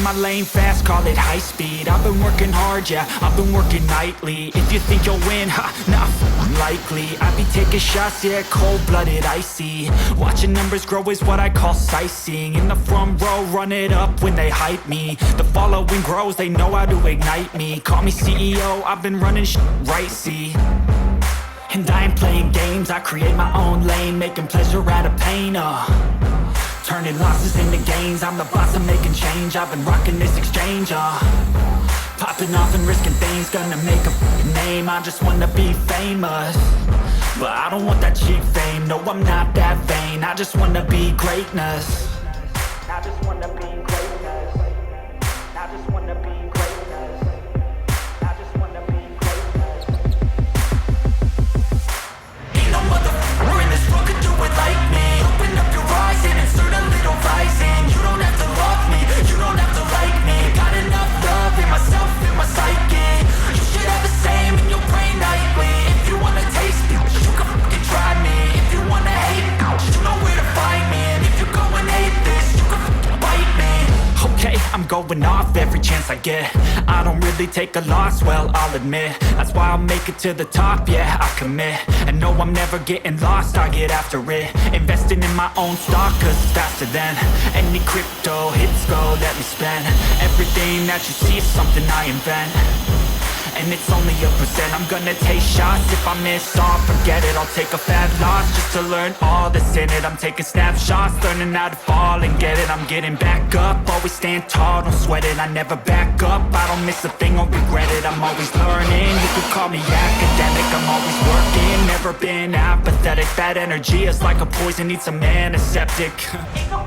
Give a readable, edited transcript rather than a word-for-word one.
in my lane fast, call it high speed. I've been working hard, yeah, I've been working nightly. If you think you'll win, ha, nah, unlikely. I be taking shots, yeah, cold-blooded, icy. Watching numbers grow is what I call sightseeing. In the front row, run it up when they hype me. The following grows, they know how to ignite me. Call me CEO, I've been running shit right, see. And I ain't playing games, I create my own lane, making pleasure out of pain, turning losses into gains, I'm the boss, I'm making change. I've been rocking this exchange, popping off and risking things, gonna make a f***ing name. I just wanna be famous, but I don't want that cheap fame. No, I'm not that vain, I just wanna be greatness. I just wanna be greatness. I just wanna be greatness. I just wanna be greatness. Ain't no motherfucker in this world could do it like me. Open up your eyes and insert a little rising. You don't have to love me, you don't have to like me. Got enough love in myself, in my psyche. You should have the same in your brain nightly. If you wanna taste me, you can fucking try me. If you wanna hate me, you know where to find me. And if you're going hate this, you can fucking bite me. Okay, I'm going off every chance I get. I don't really take a loss, well, I'll admit. That's why I'll make it to the top, yeah, I commit. And no, I'm never getting lost, I get after it. Investing in my own stock, cause it's faster than any crypto hits go, let me spend. Everything that you see is something I invent, and it's only a percent. I'm gonna take shots, if I miss all, forget it. I'll take a fat loss just to learn all that's in it. I'm taking snapshots, learning how to fall and get it. I'm getting back up, always stand tall, don't sweat it. I never back up, I don't miss a thing or regret it. I'm always learning, you could call me academic. I'm always working, never been apathetic. Bad energy is like a poison, needs some antiseptic. Ain't no